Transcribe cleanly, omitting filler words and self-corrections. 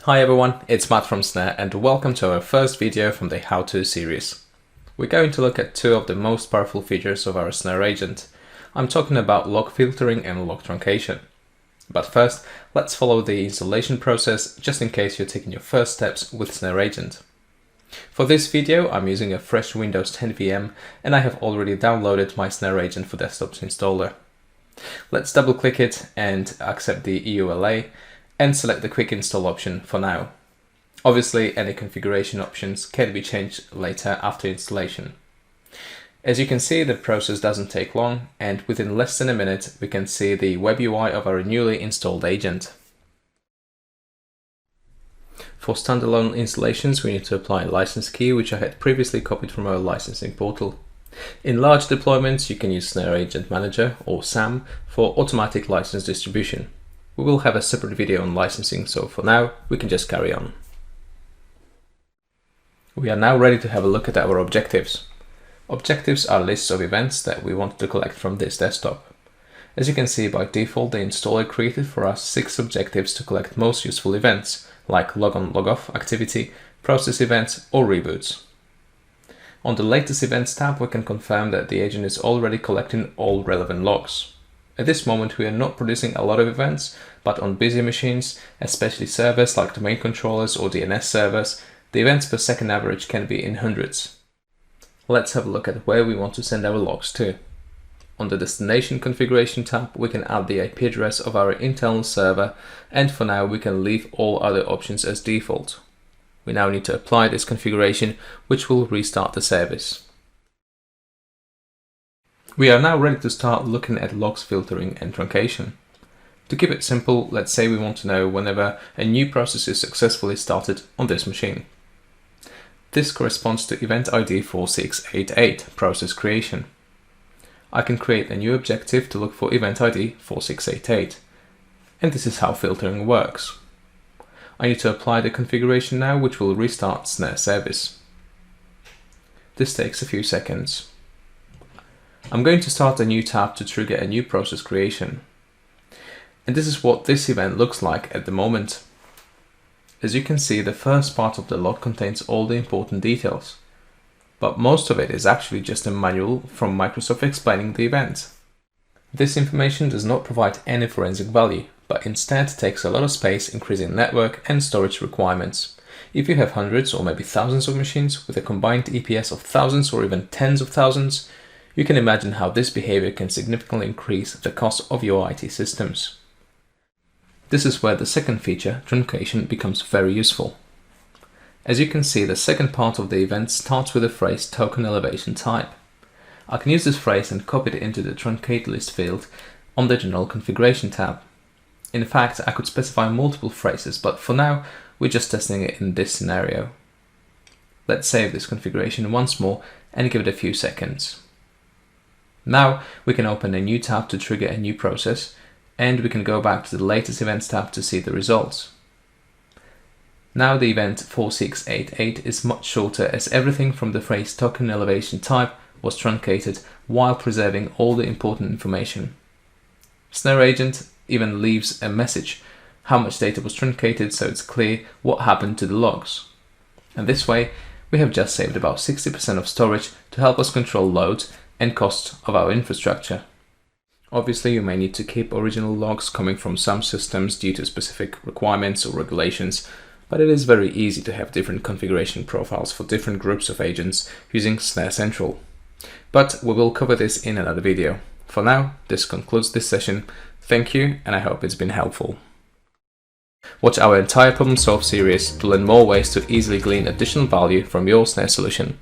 Hi everyone, it's Matt from Snare and welcome to our first video from the How-To series. We're going to look at two of the most powerful features of our Snare agent. I'm talking about log filtering and log truncation. But first, let's follow the installation process just in case you're taking your first steps with Snare agent. For this video, I'm using a fresh Windows 10 VM and I have already downloaded my Snare agent for Desktop's installer. Let's double click it and accept the EULA and select the quick install option for now. Obviously, any configuration options can be changed later after installation. As you can see, the process doesn't take long, and within less than a minute we can see the web UI of our newly installed agent. For standalone installations, we need to apply a license key, which I had previously copied from our licensing portal. In large deployments, you can use Snare Agent Manager, or SAM, for automatic license distribution. We will have a separate video on licensing, so for now, we can just carry on. We are now ready to have a look at our objectives. Objectives are lists of events that we want to collect from this desktop. As you can see, by default, the installer created for us 6 objectives to collect most useful events, like log-on, log-off activity, process events, or reboots. On the latest events tab, we can confirm that the agent is already collecting all relevant logs. At this moment, we are not producing a lot of events, but on busy machines, especially servers like domain controllers or DNS servers, the events per second average can be in hundreds. Let's have a look at where we want to send our logs to. On the Destination Configuration tab, we can add the IP address of our internal server, and for now we can leave all other options as default. We now need to apply this configuration, which will restart the service. We are now ready to start looking at logs filtering and truncation. To keep it simple, let's say we want to know whenever a new process is successfully started on this machine. This corresponds to event ID 4688, process creation. I can create a new objective to look for event ID 4688. And this is how filtering works. I need to apply the configuration now, which will restart Snare service. This takes a few seconds. I'm going to start a new tab to trigger a new process creation. And this is what this event looks like at the moment. As you can see, the first part of the log contains all the important details, but most of it is actually just a manual from Microsoft explaining the event. This information does not provide any forensic value, but instead takes a lot of space, increasing network and storage requirements. If you have hundreds or maybe thousands of machines with a combined EPS of thousands or even tens of thousands, you can imagine how this behavior can significantly increase the cost of your IT systems. This is where the second feature, truncation, becomes very useful. As you can see, the second part of the event starts with the phrase token elevation type. I can use this phrase and copy it into the truncate list field on the General Configuration tab. In fact, I could specify multiple phrases, but for now, we're just testing it in this scenario. Let's save this configuration once more and give it a few seconds. Now we can open a new tab to trigger a new process, and we can go back to the latest events tab to see the results. Now the event 4688 is much shorter, as everything from the phrase token elevation type was truncated while preserving all the important information. Snare Agent even leaves a message how much data was truncated, so it's clear what happened to the logs. And this way we have just saved about 60% of storage to help us control loads and cost of our infrastructure. Obviously, you may need to keep original logs coming from some systems due to specific requirements or regulations, but it is very easy to have different configuration profiles for different groups of agents using Snare Central. But we will cover this in another video. For now, this concludes this session. Thank you, and I hope it's been helpful. Watch our entire Problem Solve series to learn more ways to easily glean additional value from your Snare solution.